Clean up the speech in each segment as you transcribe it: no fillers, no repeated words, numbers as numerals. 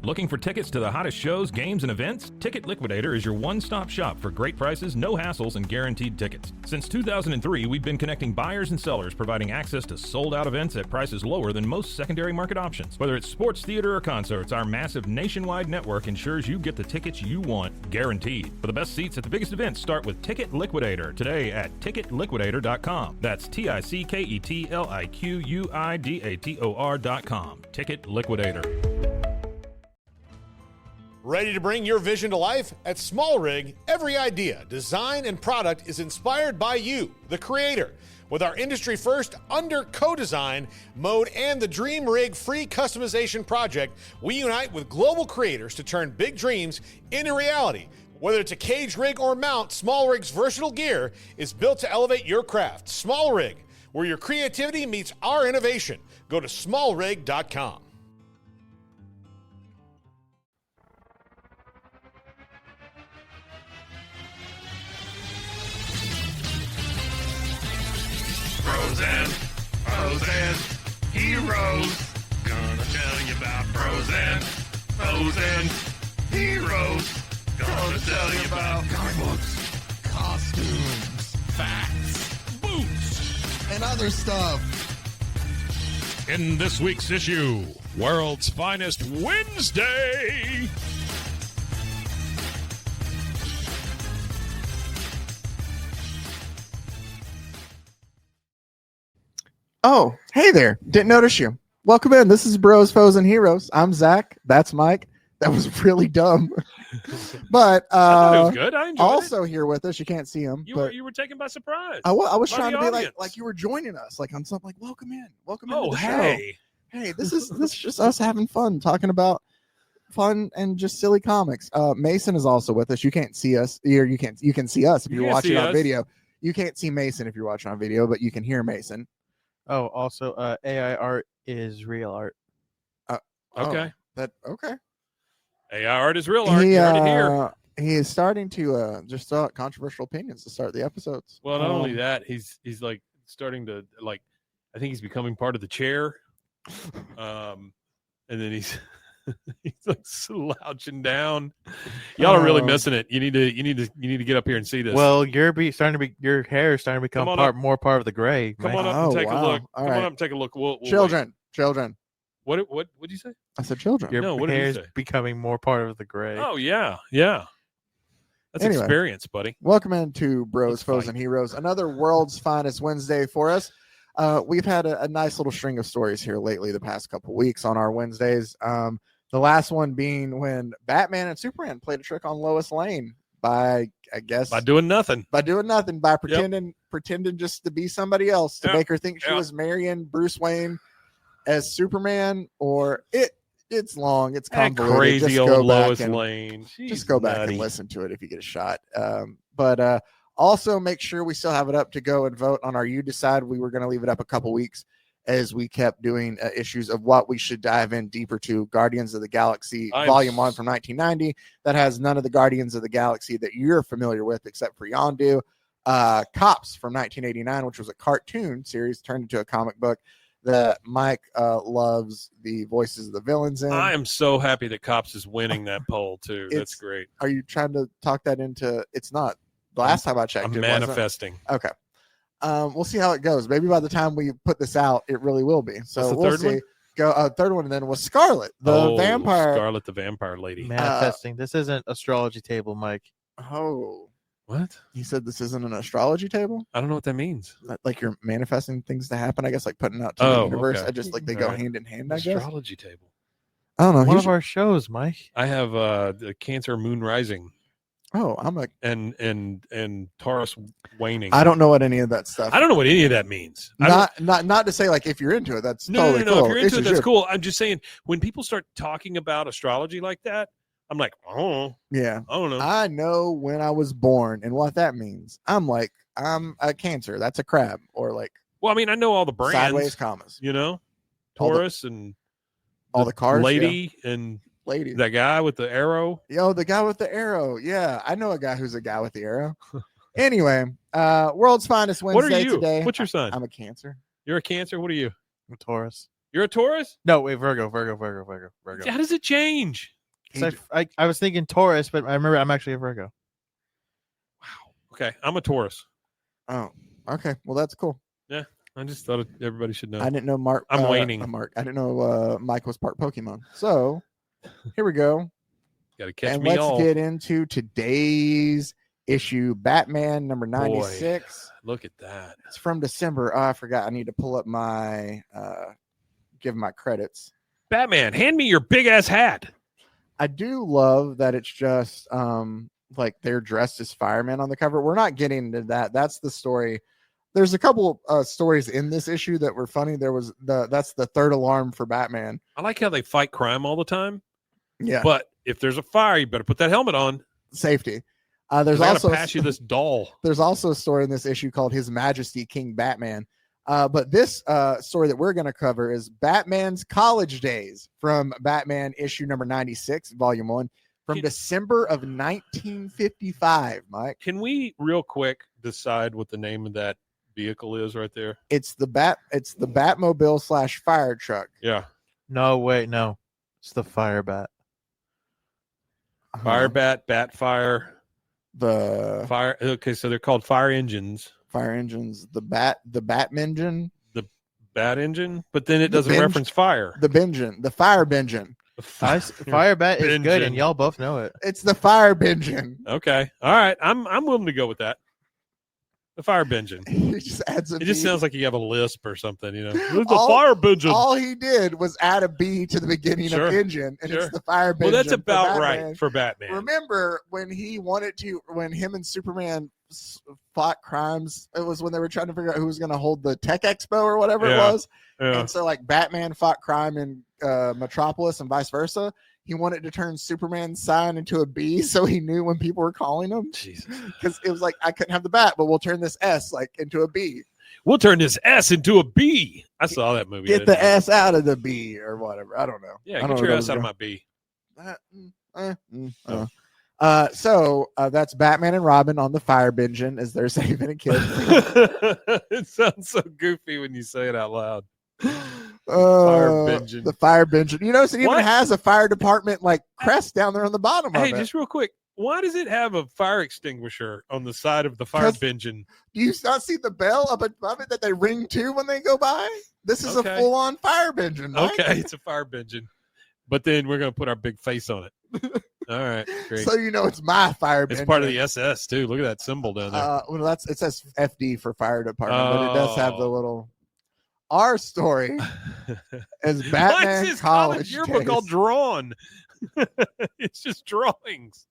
Looking for tickets to the hottest shows, games, and events? Ticket Liquidator is your one-stop shop for great prices, no hassles, and guaranteed tickets. Since 2003, we've been connecting buyers and sellers, providing access to sold-out events at prices lower than most secondary market options. Whether it's sports, theater, or concerts, our massive nationwide network ensures you get the tickets you want, guaranteed. For the best seats at the biggest events, start with Ticket Liquidator today at ticketliquidator.com. That's TicketLiquidator.com. Ticket Liquidator. Ready to bring your vision to life? At Small Rig, every idea, design, and product is inspired by you, the creator. With our industry-first under co-design mode and the Dream Rig free customization project, we unite with global creators to turn big dreams into reality. Whether it's a cage rig or mount, Small Rig's versatile gear is built to elevate your craft. Small Rig, where your creativity meets our innovation. Go to smallrig.com. Frozen heroes. Gonna tell you about frozen heroes. Gonna tell you about comic books, costumes, facts, boots, and other stuff. In this week's issue, World's Finest Wednesday. Oh, hey there. Didn't notice you. Welcome in. This is Bros, Foes, and Heroes. I'm Zach. That's Mike. That was really dumb. But I thought it was good. I enjoyed also here with us, you can't see him. You were taken by surprise. I was trying to be audience. like you were joining us, like on something like welcome in. Welcome Oh, into the hey. show. Hey, this is just us having fun, talking about fun and just silly comics. Mason is also with us. You can't see us. You can see us if you're watching on video. You can't see Mason if you're watching on video, but you can hear Mason. Oh, also, AI art is real art. Okay. Okay. AI art is real art. You heard it here. He is starting to just throw out controversial opinions to start the episodes. Well, not only that, he's like starting to like. I think he's becoming part of the chair. And then he's like slouching down. Y'all are really missing it. You need to get up here and see this. Well, your hair is starting to become more part of the gray. Come on up and take a look. Come on up and take a look. We'll Children. What did you say? I said children. Your what did hair you is say? becoming more part of the gray. Oh yeah. That's Anyway. experience, buddy. Welcome into Bros, Let's Foes, fight. and Heroes, another World's Finest Wednesday for us. We've had a nice little string of stories here lately the past couple weeks on our Wednesdays. The last one being when Batman and Superman played a trick on Lois Lane by doing nothing, by pretending just to be somebody else to make her think she was marrying Bruce Wayne as Superman. Or it's long, it's convoluted. Crazy just old Lois and, Lane. Just go back and listen to it if you get a shot. But also make sure we still have it up to go and vote on our You Decide. We were going to leave it up a couple weeks as we kept doing issues of what we should dive in deeper to. Guardians of the Galaxy Volume 1 from 1990 that has none of the Guardians of the Galaxy that you're familiar with except for Yondu. Cops from 1989, which was a cartoon series turned into a comic book that Mike loves the voices of the villains in. I am so happy that Cops is winning that poll too. That's great. Are you trying to talk that into? It's not. The last time I checked, I'm manifesting. Okay. We'll see how it goes. Maybe by the time we put this out, it really will be. So we'll see. Third one then was Scarlet, the vampire. Scarlet, the vampire lady. Manifesting. This isn't astrology table, Mike. Oh. What? You said this isn't an astrology table? I don't know what that means. Like you're manifesting things to happen, I guess, like putting out to the universe. Okay. I just like they go hand in hand, I guess. Astrology table. I don't know. One of our shows, Mike. I have the Cancer moon rising. Oh, I'm like and Taurus waning. I don't know what any of that stuff. I don't know what any of that means. Not to say like if you're into it, that's totally cool. If you're into it, that's cool. I'm just saying when people start talking about astrology like that, I'm like, oh yeah, I don't know. I know when I was born and what that means. I'm like, I'm a Cancer. That's a crab, or like. Well, I mean, I know all the brands. Sideways commas. You know, Taurus and all the cars. Lady and. Lady, that guy with the arrow. The guy with the arrow. Yeah, I know a guy who's a guy with the arrow. Anyway, World's Finest Wednesday. What are you today. What's your sign? I'm a Cancer. You're a Cancer. What are you? I'm a Taurus. You're a Taurus? No, wait, Virgo. How does it change? So I was thinking Taurus, but I remember I'm actually a Virgo. Okay, I'm a Taurus. Oh, okay. Well, that's cool. Yeah, I just thought everybody should know. I didn't know Mark. I'm waning. Mark. I didn't know Mike was part Pokemon. So here we go. Got to catch And me let's all. get into today's issue, Batman number 96. Boy, look at that. It's from December. Oh, I forgot. I need to pull up my give my credits. Batman, hand me your big ass hat. I do love that it's just like they're dressed as firemen on the cover. We're not getting into that. That's the story. There's a couple stories in this issue that were funny. There was that's the third alarm for Batman. I like how they fight crime all the time. Yeah. But if there's a fire, you better put that helmet on. Safety. There's I also gotta pass you this doll. There's also a story in this issue called His Majesty King Batman. But this story that we're going to cover is Batman's college days from Batman issue number 96, volume 1, from December of 1955. Mike, can we real quick decide what the name of that vehicle is right there? it's the Batmobile / fire truck. Yeah, No, wait, no. It's the Fire Bat. fire bat, bat fire, The fire. Okay, so they're called fire engines. fire engines, the Batmengine, The bat engine, but then it The doesn't binge- reference fire. the Bingen, the fire Bingen. Fire Bat is good, Engine. and y'all both know it. It's the fire Bingen. Okay, all right. I'm willing to go with that. The fire engine. He just adds a It just B. sounds like you have a lisp or something, you know. It's the All- fire engine. All he did was add a B to the beginning Sure, of engine, and sure. it's the fire Bingen. Well, that's for about Batman. right for Batman. Remember when him and Superman fought crimes? It was when they were trying to figure out who was going to hold the Tech Expo or whatever it Yeah. was. Yeah. And so, like, Batman fought crime in Metropolis and vice versa. He wanted to turn Superman's sign into a B, so he knew when people were calling him. Jesus. Because it was like, I couldn't have the bat, but we'll turn this S like into a B. We'll turn this S into a B. I saw that movie. Get the S out of the B or whatever. I don't know. Yeah, I get don't know your what S I out of was my B. So that's Batman and Robin on the fire Bingen as they're saving a kid. It sounds so goofy when you say it out loud. Bingen. The fire Bingen. You notice it even What? has a fire department like crest down there on the bottom of Hey, it. just real quick. Why does it have a fire extinguisher on the side of the fire 'Cause- engine? Do you not see the bell up above it that they ring to when they go by? This is Okay. a full-on fire Bingen. Mike. Okay, it's a fire engine. But then we're going to put our big face on it. All right, great. So you know it's my fire Bingen. It's part of the SS, too. Look at that symbol down there. Well, it says FD for fire department, but it does have the Oh. little. Our story is What's Batman his college yearbook all days. drawn? It's just drawings.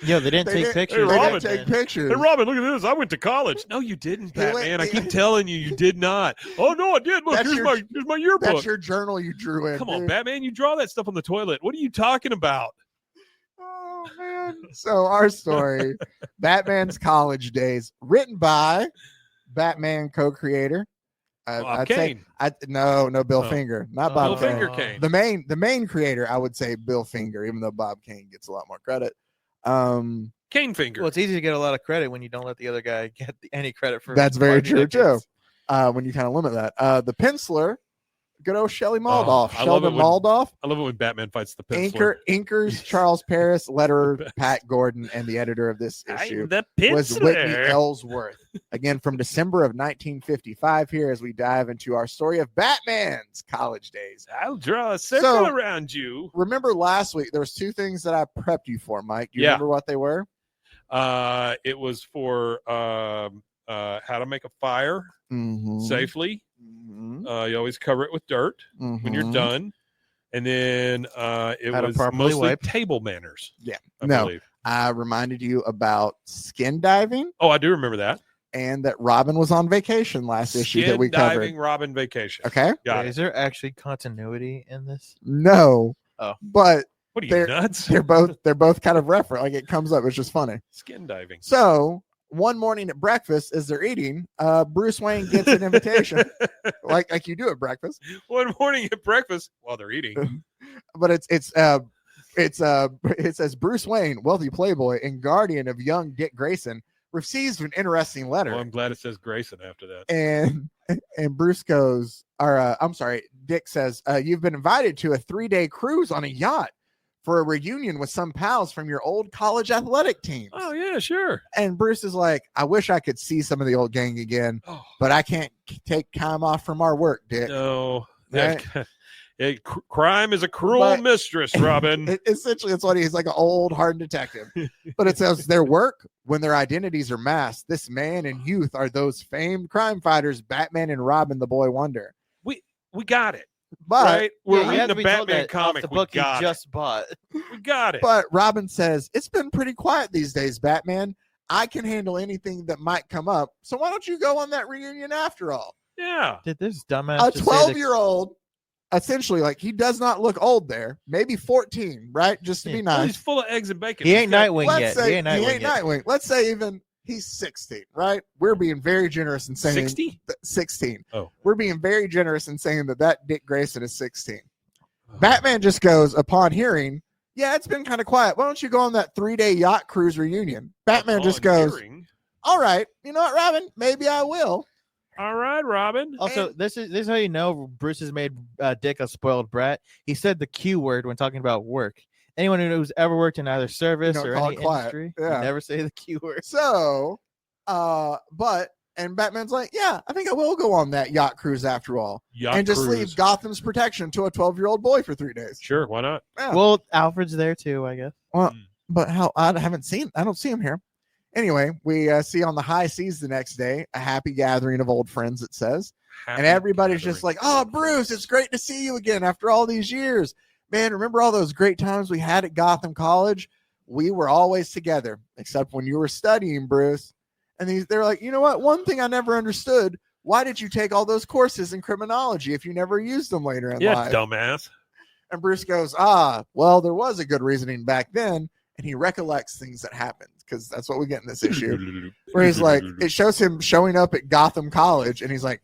Yo, they didn't They take didn't- pictures. They Robin. didn't take pictures. Hey, Robin, look at this. I went to college. No, you didn't, He went- Batman. I keep telling you, you did not. Oh, no, I did. Look, That's here's your- my yearbook. That's your journal you drew in. Come on, dude. Batman. You draw that stuff on the toilet. What are you talking about? Oh man! So our story, Batman's college days, written by Batman co-creator. Bob I'd say Kane. no Bill Oh. Finger, not Oh. Bob Bill Kane. Finger Kane. The main creator, I would say Bill Finger, even though Bob Kane gets a lot more credit. Cane finger. Well, it's easy to get a lot of credit when you don't let the other guy get any credit for. That's very party true too. tickets. When you kind of limit that, the penciler, good old Shelley Moldoff, I love Sheldon it when- Moldoff. I love it when Batman fights the penciler. Inkers Charles Paris, letterer Pat Gordon, and the editor of this issue The was Whitney penciler. Ellsworth. Again, from December of 1955 here as we dive into our story of Batman's college days. I'll draw a circle So- around you. Remember last week, there was two things that I prepped you for, Mike. Do you Yeah. remember what they were? It was for how to make a fire Mm-hmm. safely. Mhm. You always cover it with dirt when you're Mhm. done. And then it How to was properly mostly wipe. table manners. Yeah. I No. believe. I reminded you about skin diving Oh, I do remember that. and that Robin was on vacation last issue that Skin we diving covered. Robin vacation. Okay. Got Wait, it. is there actually continuity in this? No. Oh. But What are you they're- nuts? they're both kind of referent. Like it comes up. It's just funny. Skin diving. So one morning at breakfast, as they're eating, Bruce Wayne gets an invitation, like you do at breakfast. One morning at breakfast while they're eating. But it says Bruce Wayne, wealthy playboy and guardian of young Dick Grayson, receives an interesting letter. Well, I'm glad it says Grayson after that. And Bruce goes, Dick says, you've been invited to a 3-day cruise on a yacht for a reunion with some pals from your old college athletic teams. Oh, yeah, sure. And Bruce is like, I wish I could see some of the old gang again, but I can't take time off from our work, Dick. No. Right? Crime is a cruel mistress, Robin. Essentially, it's what he's like, an old hardened detective. But it says their work, when their identities are masked, this man and youth are those famed crime fighters, Batman and Robin, the Boy Wonder. We got it. But right? We're you reading have the to be told Batman that comic. off the book We got you just bought. We got it. But Robin says, it's been pretty quiet these days, Batman. I can handle anything that might come up. So why don't you go on that reunion after all? Yeah. Did this dumbass A 12-year-old, essentially, like, he does not look old there. Maybe 14, right? Just to be Well, nice. he's full of eggs and bacon. He ain't Nightwing Let's yet. say He ain't Nightwing yet. Nightwing. Let's say even he's 16, right? We're being very generous in saying 60? 16. Oh. We're being very generous in saying that Dick Grayson is 16. Batman just goes, upon hearing, yeah, it's been kind of quiet. Why don't you go on that 3-day yacht cruise reunion? Batman just goes, all right, you know what, Robin? Maybe I will. All right, Robin. Also, this is how you know Bruce has made Dick a spoiled brat. He said the Q word when talking about work. Anyone who's ever worked in either service or call any it quiet. industry, Yeah. you never say the Q word. So, and Batman's like, yeah, I think I will go on that yacht cruise after all. Yacht just cruise. leave Gotham's protection to a 12-year-old boy for 3 days. Sure, why not? Yeah. Well, Alfred's there too, I guess. Well, but I don't see him here. Anyway, we see on the high seas the next day, a happy gathering of old friends, it says. And everybody's just like, oh, Bruce, it's great to see you again after all these years. Man, remember all those great times we had at Gotham College? We were always together, except when you were studying, Bruce. And they're like, you know what? One thing I never understood, why did you take all those courses in criminology if you never used them later in life? Dumbass. And Bruce goes, well, there was a good reasoning back then. And he recollects things that happened, because that's what we get in this issue. Where he's like, it shows him showing up at Gotham College, and he's like,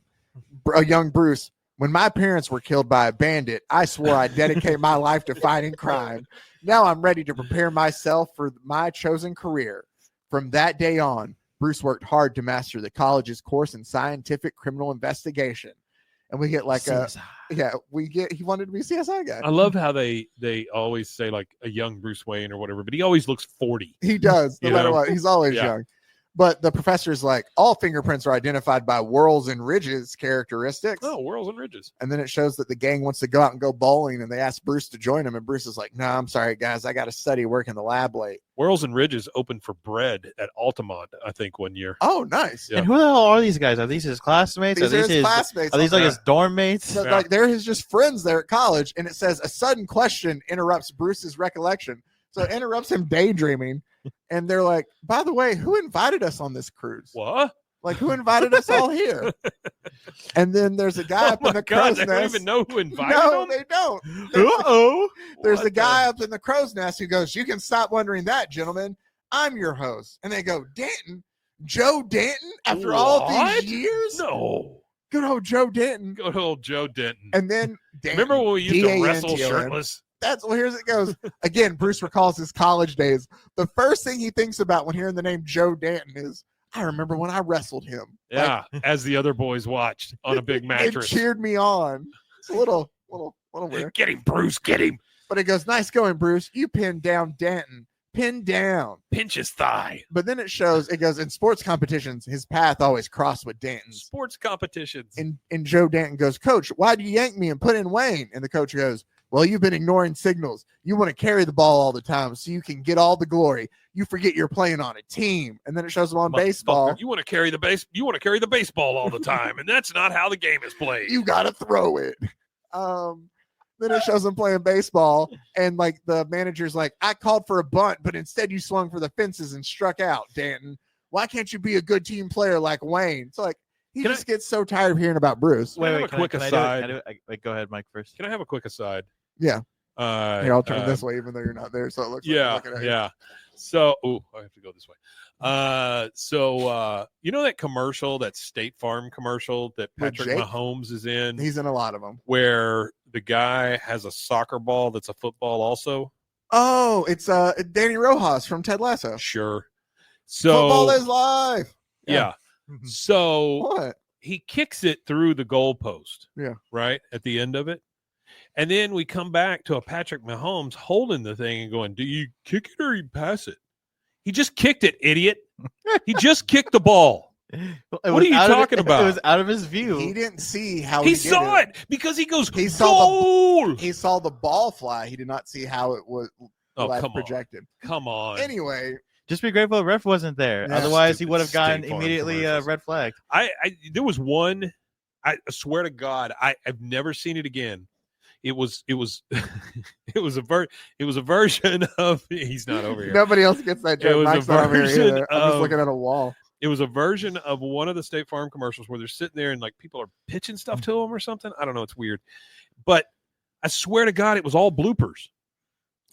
a young Bruce, when my parents were killed by a bandit, I swore I'd dedicate my life to fighting crime. Now I'm ready to prepare myself for my chosen career. From that day on, Bruce worked hard to master the college's course in scientific criminal investigation. And we get like he wanted to be a CSI guy. I love how they always say like a young Bruce Wayne or whatever, but he always looks 40. He does, no matter what. He's always Yeah. young. But the professor's like, all fingerprints are identified by whorls and ridges characteristics. Oh, whirls and ridges. And then it shows that the gang wants to go out and go bowling, and they ask Bruce to join them. And Bruce is like, no, I'm sorry, guys. I got to study, work in the lab late. Whirls and ridges opened for bread at Altamont, I think, one year. Oh, nice. Yeah. And who the hell are these guys? Are these his classmates? These are his classmates. Are these like his dorm mates? So, like, they're his just friends there at college. And it says a sudden question interrupts Bruce's recollection. So it interrupts him daydreaming. And they're like, by the way, who invited us on this cruise? What? Like, who invited us all here? And then there's a guy up in the crow's they nest. don't even know who invited No, them? they don't. Uh-oh. There's a guy up in the crow's nest who goes, you can stop wondering that, gentlemen. I'm your host. And they go, Danton? Joe Danton? After all What? these years? No. Good old Joe Danton. Good old Joe Denton. And then Danton, Remember when we used to D-A-N-T-O-N. wrestle shirtless? Here's it goes. Again, Bruce recalls his college days. The first thing he thinks about when hearing the name Joe Danton is, I remember when I wrestled him. Yeah, as the other boys watched on a big It mattress. cheered me on. It's a little weird. Get him, Bruce, get him. But it goes, nice going, Bruce. You pinned down Danton. Pinned down. Pinch his thigh. But then it goes, in sports competitions, his path always crossed with Danton's. Sports competitions. And Joe Danton goes, Coach, why'd you yank me and put in Wayne? And the coach goes, well, you've been ignoring signals. You want to carry the ball all the time so you can get all the glory. You forget you're playing on a team. And then it shows him on baseball. You want to carry the baseball all the time, and that's not how the game is played. You got to throw it. Then it shows him playing baseball, and like the manager's like, I called for a bunt, but instead you swung for the fences and struck out, Danton. Why can't you be a good team player like Wayne? It's like he gets so tired of hearing about Bruce. Wait, a quick aside. Go ahead, Mike, first. Can I have a quick aside? Yeah. Here, I'll turn uh, this way, even though you're not there, so it looks Yeah, like I'm looking at you. yeah. So, I have to go this way. You know that commercial, that State Farm commercial that With Patrick Jake? Mahomes is in? He's in a lot of them. Where the guy has a soccer ball that's a football also? Oh, it's Danny Rojas from Ted Lasso. Sure. So Football is life. yeah. So What? he kicks it through the goalpost. Yeah. Right at the end of it. And then we come back to a Patrick Mahomes holding the thing and going, do you kick it or you pass it? He just kicked it, idiot. He just kicked the ball. What are you talking about? It was out of his view. He didn't see how He did saw it because he goes, He saw goal! He saw the ball fly. He did not see how it was Oh, live come projected. on. Come on. Anyway, Just be grateful the ref wasn't there. Yeah, Otherwise, he stupid would have gotten State Farm immediately commercials. red flag. There was one, I swear to God, I've never seen it again. It was it was a version of he's not over here. nobody else gets that It joke. was Mike's a not over here version either. I'm just of- looking at a wall. It was a version of one of the State Farm commercials where they're sitting there and like people are pitching stuff to them or something. I don't know. It's weird, but I swear to God, it was all bloopers,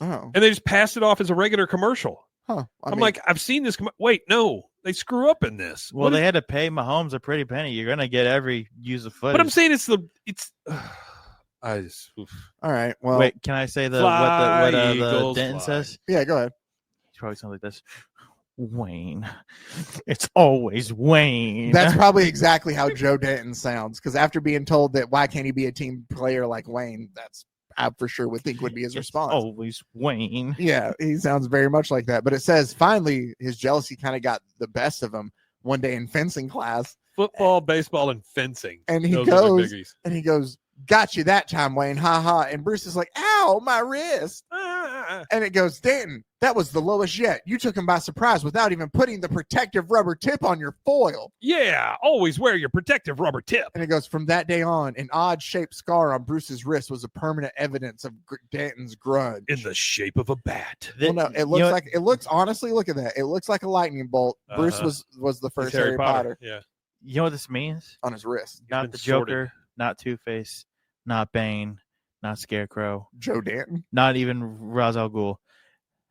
Oh, and they just passed it off as a regular commercial. huh. I'm like, I've seen this. Wait, no, they screw up in this. Well, What they is- had to pay Mahomes a pretty penny. You're gonna get every use of footage. but I'm saying it's. I just. Oof. all right. Well, Wait, can I say what Fly, the Eagles, Denton fly. says? yeah, go ahead. He probably sounds like this. Wayne, it's always Wayne. That's probably exactly how Joe Denton sounds. Because after being told that why can't he be a team player like Wayne, that's I for sure would think would be his It's response. always Wayne. Yeah, he sounds very much like that. But it says finally his jealousy kind of got the best of him one day in fencing class, Football, baseball, and fencing. and he Those are the goes biggies. and he goes, "Got you that time, Wayne, ha ha." And Bruce is like, "Ow, my wrist." Ah, And it goes, "Denton, that was the lowest yet. You took him by surprise without even putting the protective rubber tip on your foil." yeah, always wear your protective rubber tip. And it goes, "From that day on, an odd-shaped scar on Bruce's wrist was a permanent evidence of Denton's grudge." In the shape of a bat. Well, no, it looks honestly, look at that. It looks like a lightning bolt. Bruce Uh-huh. was the It's first Harry Potter Yeah. You know what this means? on his wrist. Not been the sorted. Joker, not Two-Face, not Bane, not Scarecrow, Joe Denton. not even Ra's al Ghul.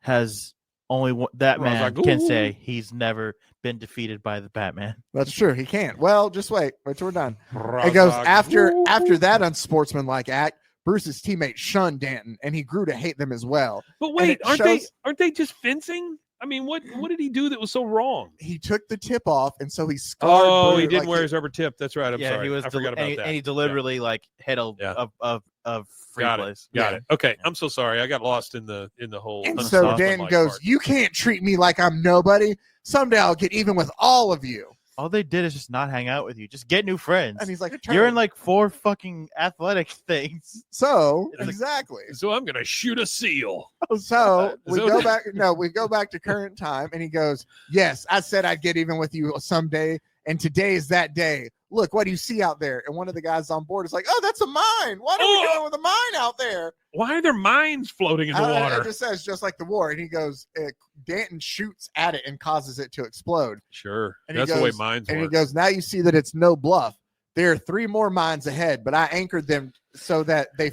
Has only one, that Ra's al man can Ghul. say he's never been defeated by the Batman. That's true. He can't. Well, just wait till we're done. It goes after that unsportsmanlike act. Bruce's teammates shunned Denton, and he grew to hate them as well. But and wait, it aren't shows- they just fencing? I mean, what did he do that was so wrong? He took the tip off, and so he scarred. Oh, Bruce, he didn't like wear his rubber tip. That's right. I'm sorry. he was I forgot about that. and he deliberately like hit a Yeah. of free Got plays. Got Yeah. it. Okay, I'm so sorry. I got lost in the whole. And I'm so soft Denton Unsportsmanlike goes, part. "You can't treat me like I'm nobody. Someday I'll get even with all of you." All they did is just not hang out with you. Just get new friends. And he's like, You're in like 4 fucking athletic things. so It's like- exactly. So I'm gonna shoot a seal. So we So- go back. No, we go back to current time, and he goes, "Yes, I said I'd get even with you someday, and today is that day. Look, what do you see out there?" And one of the guys on board is like, "Oh, that's a mine. What are we Oh! doing with a mine out there?" Why are there mines floating in the water? It just says just like the war, and he goes, Danton shoots at it and causes it to explode. Sure, And he that's the way goes- mines And he work. goes, "Now you see that it's no bluff. There are 3 more mines ahead, but I anchored them so that they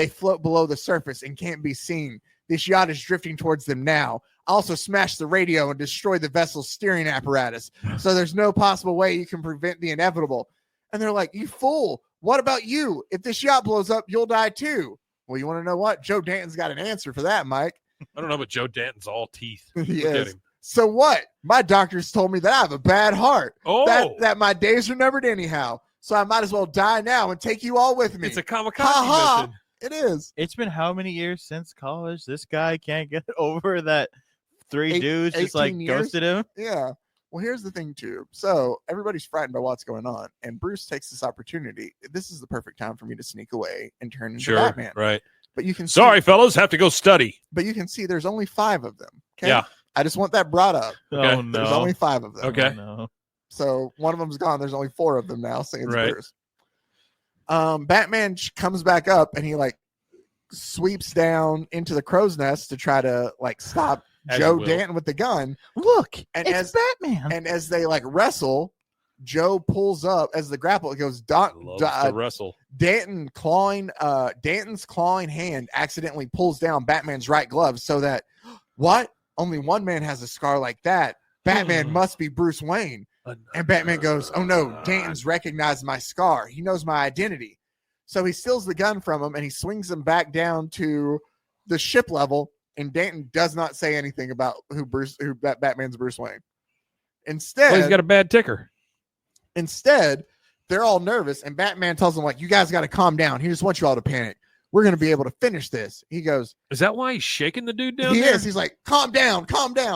float below the surface and can't be seen. This yacht is drifting towards them now. I also smashed the radio and destroyed the vessel's steering apparatus. So there's no possible way you can prevent the inevitable." And they're like, "You fool. What about you? If this yacht blows up, you'll die too." Well, you want to know what? Joe Danton's got an answer for that, Mike. I don't know, but Joe Danton's all teeth. He Look at is. him. So what? My doctors told me that I have a bad heart. Oh, That my days are numbered anyhow. So I might as well die now and take you all with me. it's a kamikaze Ha-ha. mission. It is. It's been how many years since college? This guy can't get over that 3 Eight- dudes just like 18 years? ghosted him. Yeah. Well, here's the thing, too. So everybody's frightened by what's going on. And Bruce takes this opportunity. This is the perfect time for me to sneak away and turn into Sure, Batman. right. But you can Sorry, see, fellas, have to go study. but you can see there's only 5 of them. Okay. Yeah. I just want that brought up. Okay. Oh no. There's only 5 of them. Okay. Oh, no. So one of them's gone. There's only 4 of them now. Sans Right. Bruce. Batman comes back up and he like sweeps down into the crow's nest to try to like stop As Joe you will. Danton with the gun. Look, And it's Batman. And as they like wrestle, Joe pulls up as the grapple. It goes Loves to wrestle. Danton's clawing hand accidentally pulls down Batman's right glove so that what? Only one man has a scar like that. Batman must be Bruce Wayne. And Batman goes, "Oh no, Danton's recognized my scar. He knows my identity." So he steals the gun from him and he swings him back down to the ship level and Danton does not say anything about who Batman's Bruce Wayne. Instead, Well, he's got a bad ticker. Instead, they're all nervous, and Batman tells them, like, you guys got to calm down. He just wants you all to panic. We're going to be able to finish this. He goes, Is that why he's shaking the dude down he there? is. He's like, calm down,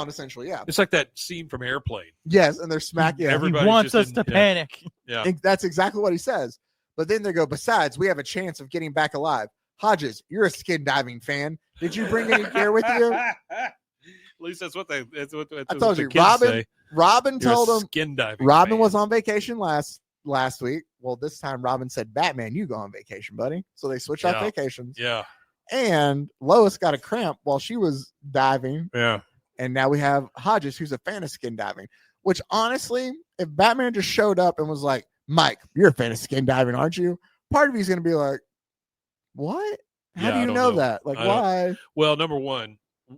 essentially. Yeah. It's like that scene from Airplane. Yes, and they're smacking. He Everybody's wants just us to in- panic. Yeah. And that's exactly what he says. But then they go, besides, we have a chance of getting back alive. Hodges, you're a skin diving fan. Did you bring any gear with you? At least that's what they. That's what I told the you, kids say. Robin You're told a him. skin diving. Robin fan. was on vacation last week. Well, this time Robin said, Batman, you go on vacation, buddy. So they switched off Yeah. vacations. Yeah. And Lois got a cramp while she was diving. Yeah. And now we have Hodges, who's a fan of skin diving, which honestly, if Batman just showed up and was like, Mike, you're a fan of skin diving, aren't you? Part of you is going to be like, what? How Yeah, do I you don't know know. that? Like, I don't- why? Well, number one,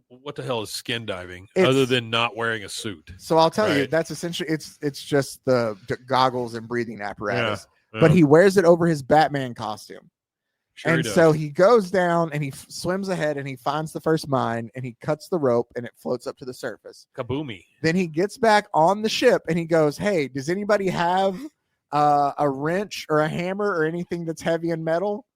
what the hell is skin diving It's- other than not wearing a suit? So I'll tell you, Right. that's essentially, it's just the goggles and breathing apparatus. Yeah. But he wears it over his Batman costume. Sure he And does. so he goes down and he swims ahead and he finds the first mine and he cuts the rope and it floats up to the surface. kaboomy. Then he gets back on the ship and he goes, hey, does anybody have a wrench or a hammer or anything that's heavy and metal?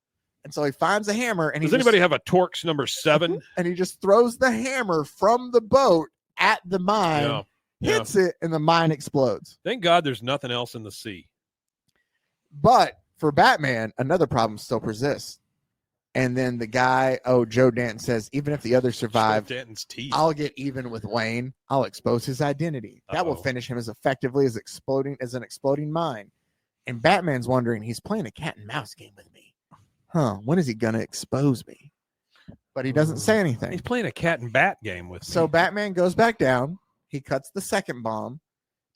And so he finds a hammer and Does he anybody have a Torx number 7? and he just throws the hammer from the boat at the mine, Yeah. hits it, and the mine explodes. Thank God there's nothing else in the sea. But for Batman, another problem still persists. And then the guy, Joe Danton says, even if the others survive, Danton's teeth. I'll get even with Wayne. I'll expose his identity. That will Uh-oh. finish him as effectively as an exploding mine. And Batman's wondering, he's playing a cat and mouse game with me. When is he gonna expose me? But he doesn't say anything. He's playing a cat and bat game with So me. Batman goes back down. He cuts the second bomb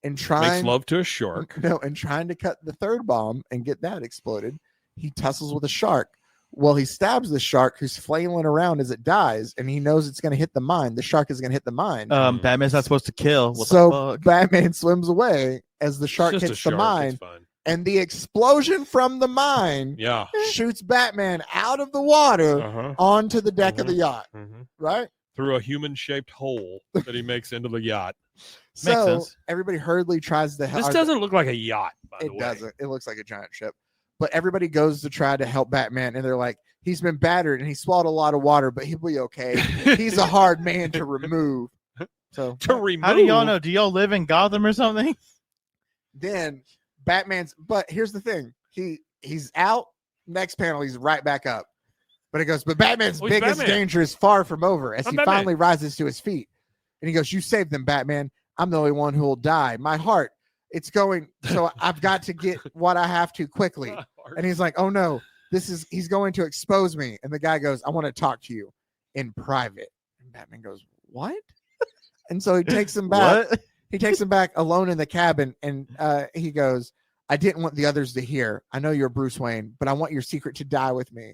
and Makes trying love to a shark. and trying to cut the third bomb and get that exploded. He tussles with a shark. Well, he stabs the shark who's flailing around as it dies, and he knows it's going to hit the mine. The shark is going to hit the mine. Batman's not supposed to kill. What the So fuck? Batman swims away as the shark It's just hits a the shark. mine, It's fine. and the explosion from the mine Yeah. shoots Batman out of the water Uh-huh. onto the deck of the yacht. Mhm. Right? Through a human-shaped hole that he makes into the yacht. So sense. everybody hurriedly tries to help. This doesn't look like a yacht, by the It way. doesn't. It looks like a giant ship. But everybody goes to try to help Batman, and they're like, he's been battered and he swallowed a lot of water, but he'll be okay. He's a hard man to remove. So To remove. How do y'all know? Do y'all live in Gotham or something? then but here's the thing. He's out. Next panel, he's right back up. But it goes, but Batman's Oh, he's biggest Batman. danger is far from over as I'm he Batman. finally rises to his feet. And he goes, you saved them, Batman. I'm the only one who will die. My heart, it's going. So I've got to get what I have to quickly. And he's like, oh no, he's going to expose me. And the guy goes, I want to talk to you in private. And Batman goes, what? And so he takes him back. What? He takes him back alone in the cabin. And he goes, I didn't want the others to hear. I know you're Bruce Wayne, but I want your secret to die with me.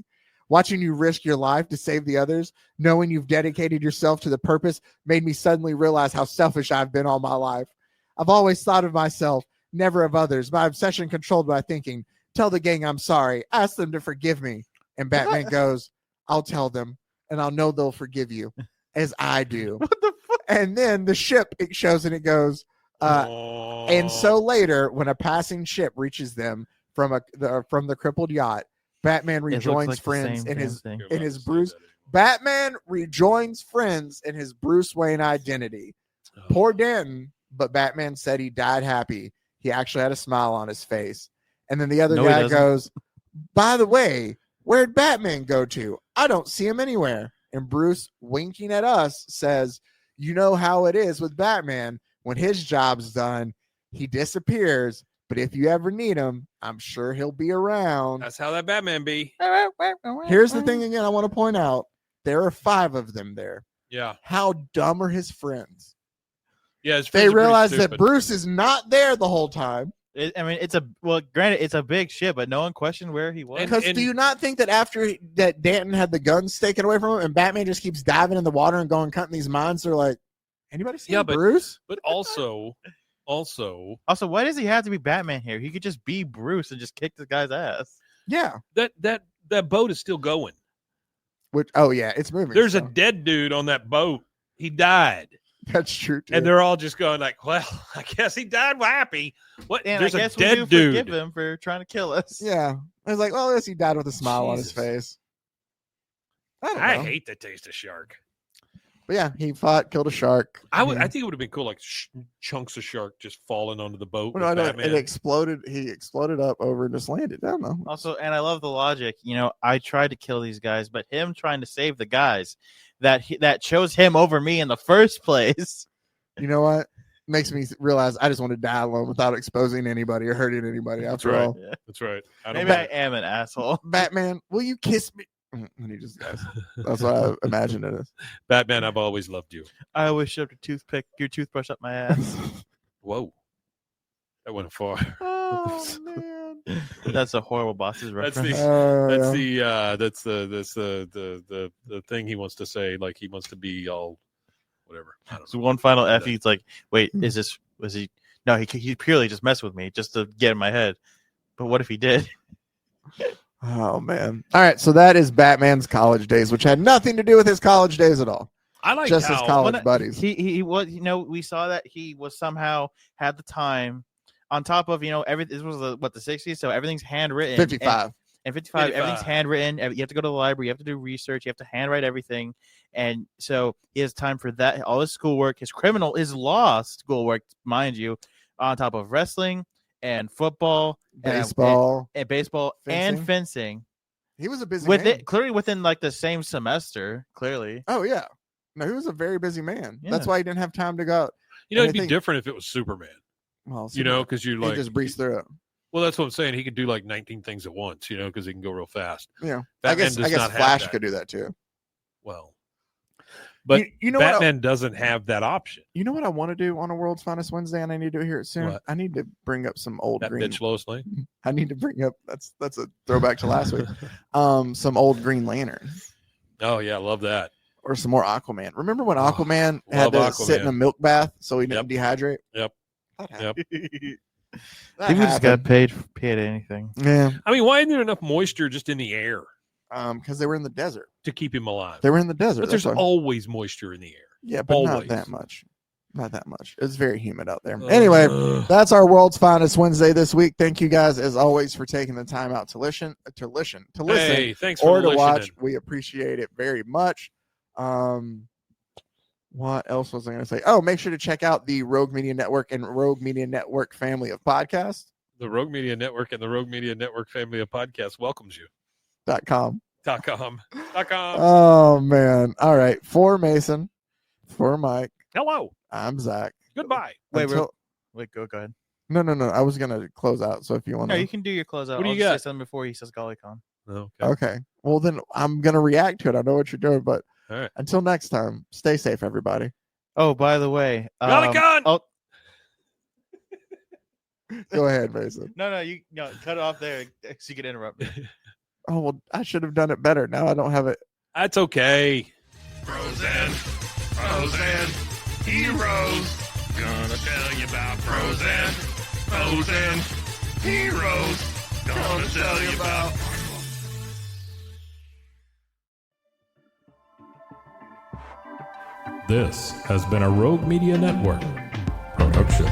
Watching you risk your life to save the others, knowing you've dedicated yourself to the purpose, made me suddenly realize how selfish I've been all my life. I've always thought of myself, never of others. My obsession controlled my thinking. Tell the gang I'm sorry. Ask them to forgive me. And Batman goes, I'll tell them, and I'll know they'll forgive you, as I do. What the fuck? And then the ship, it shows and it goes, and so later, when a passing ship reaches them from the crippled yacht, Batman It looks rejoins like the friends same in damn his thing. You're in about his to say Bruce. that anymore. Batman rejoins friends in his Bruce Wayne identity. Poor Denton, but Batman said he died happy. He actually had a smile on his face. And then the other No, he guy doesn't. goes, by the way, where'd Batman go to? I don't see him anywhere. And Bruce, winking at us, says, you know how it is with Batman. When his job's done, he disappears. But if you ever need him, I'm sure he'll be around. That's how that Batman be. Here's the thing again I want to point out. There are 5 of them there. Yeah. How dumb are his friends? Yeah. his They friends are pretty realize that stupid. Bruce is not there the whole time. Granted, it's a big ship, but no one questioned where he was. Because do you not think that after that Danton had the guns taken away from him and Batman just keeps diving in the water and going cutting these mines, they're like, anybody see Bruce? But also, Also, why does he have to be Batman here? He could just be Bruce and just kick this guy's ass. Yeah. that boat is still going. Which it's moving. There's a still. dead dude on that boat. He died. That's true. Too. And they're all just going like, well, I guess he died happy. What? And There's I a guess dead we do dude. forgive him for trying to kill us. Yeah. I was like, well, at least he died with a smile on his Jesus. face. I don't I know. hate the taste of shark. But yeah, he fought, killed a shark. I think it would have been cool, like chunks of shark just falling onto the boat. Well, no, with I know Batman. it exploded. He exploded up over and just landed. I don't know. Also, and I love the logic. I tried to kill these guys, but him trying to save the guys that chose him over me in the first place. You know what? Makes me realize I just want to die alone without exposing anybody or hurting anybody. After right. all, That's right. Maybe I am an asshole. Batman, will you kiss me? And he just goes. That's what I imagine it is. Batman, I've always loved you. I always shoved your toothbrush up my ass. Whoa. That went far. Oh man, That's a horrible boss's That's reference. the thing he wants to say. Like he wants to be all whatever. I don't So know. one final F. He's like, wait, was he? No, he purely just messed with me just to get in my head. But what if he did? Oh man. All right, so that is Batman's college days, which had nothing to do with his college days at all. I like Just his how college buddies. He was, we saw that he was somehow had the time on top of, everything. This was the 60s, so everything's handwritten. 55. And 55, everything's handwritten. You have to go to the library. You have to do research. You have to handwrite everything. And so he has time for that. All his schoolwork, his law schoolwork, mind you, on top of wrestling and football, Baseball. and baseball and fencing. He was a busy man. Clearly within like the same semester. Clearly. Oh yeah. No, he was a very busy man. Yeah. That's why he didn't have time to go out. it'd be different if it was Superman. Well, Because you he like just breezed through it. Well, that's what I'm saying. He could do like 19 things at once, because he can go real fast. Yeah. Batman I does guess not have Flash that. could do that too. Well, but you know Batman doesn't have that option. You know what I want to do on a World's Finest Wednesday, and I need to do it here soon. What? I need to bring up some old That green. bitch Lois Lane. I need to bring up that's a throwback to last week. Some old Green Lantern Oh yeah, I love that. or some more Aquaman. Remember when Aquaman had love to sit in a Aquaman. milk bath so he didn't dehydrate? Yep. That Yep. happened. That People just got happened. paid anything. Yeah. I mean, why isn't there enough moisture just in the air Because they were in the desert. to keep him alive? They were in the desert. But there's that's why. always moisture in the air. Yeah, but not always. that much. Not that much. It's very humid out there. Anyway, that's our World's Finest Wednesday this week. Thank you guys, as always, for taking the time out to listen, Hey, thanks for or to listening. watch. We appreciate it very much. What else was I going to say? Oh, make sure to check out the Rogue Media Network and Rogue Media Network family of podcasts. The Rogue Media Network and the Rogue Media Network family of podcasts welcomes you. .com. .com. Oh, man. All right. For Mason, for Mike, Hello. I'm Zach. Goodbye. Wait, go ahead. No. I was going to close out. So if you want No, to. you can do your closeout. What do I'll you just got? say something before he says GollyCon. Okay. Okay. Well, then I'm going to react to it. I know what you're doing, but All right. until next time, stay safe, everybody. Oh, by the way. GollyCon! Oh, Go ahead, Mason. no, cut it off there so you can interrupt me. Oh, well, I should have done it better. Now I don't have it. That's okay. Frozen heroes. Gonna tell you about frozen heroes. Gonna tell you about. This has been a Rogue Media Network production.